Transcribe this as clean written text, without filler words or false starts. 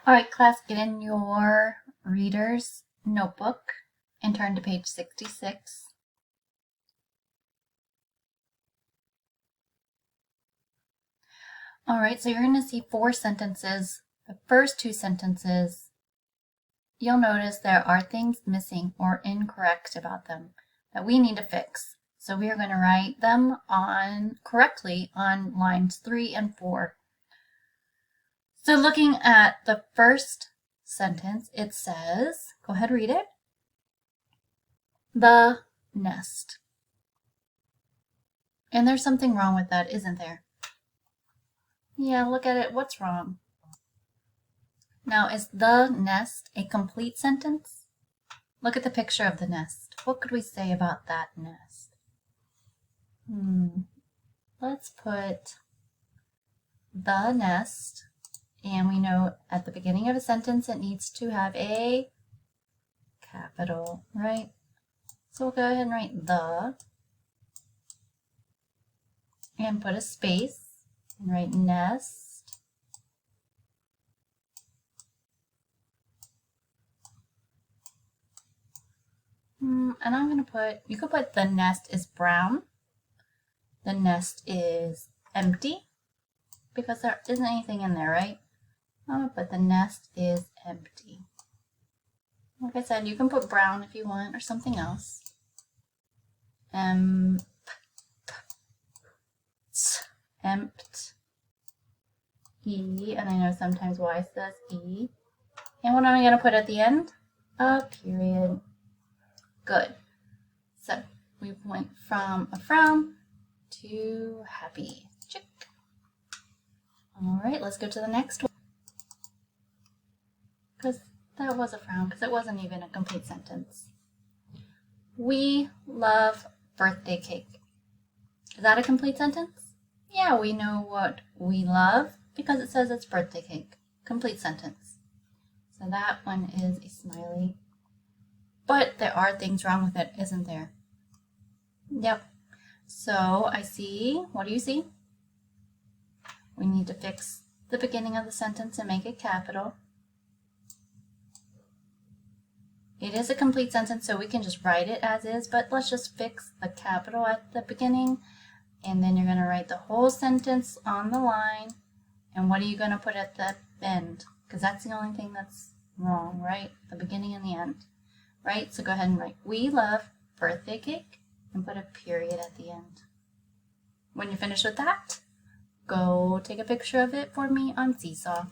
All right, class, get in your reader's notebook and turn to page 66. All right, so you're going to see 4 sentences. The first 2 sentences, you'll notice there are things missing or incorrect about them that we need to fix. So we are going to write them correctly on lines 3 and 4. So looking at the first sentence, it says, go ahead, read it. The nest. And there's something wrong with that, isn't there? Yeah, look at it. What's wrong? Now, is the nest a complete sentence? Look at the picture of the nest. What could we say about that nest? Let's put the nest, and we know at the beginning of a sentence it needs to have a capital, right? So we'll go ahead and write the, and put a space, and write nest. And I'm going to put, you could put the nest is brown. The nest is empty because there isn't anything in there, right? I'm going to put the nest is empty. Like I said, you can put brown if you want or something else. Empt. E, and I know sometimes Y says E. And what am I going to put at the end? A period. Good. So we went from a frown to happy. Check. All right, let's go to the next one. Because that was a frown, because it wasn't even a complete sentence. We love birthday cake. Is that a complete sentence? Yeah, we know what we love because it says it's birthday cake. Complete sentence. So that one is a smiley. But there are things wrong with it, isn't there? Yep. So I see, what do you see? We need to fix the beginning of the sentence and make it capital. It is a complete sentence, so we can just write it as is, but let's just fix the capital at the beginning. And then you're going to write the whole sentence on the line. And what are you going to put at the end? Because that's the only thing that's wrong, right? The beginning and the end. Right? So go ahead and write, we love birthday cake, and put a period at the end. When you're finished with that, go take a picture of it for me on Seesaw.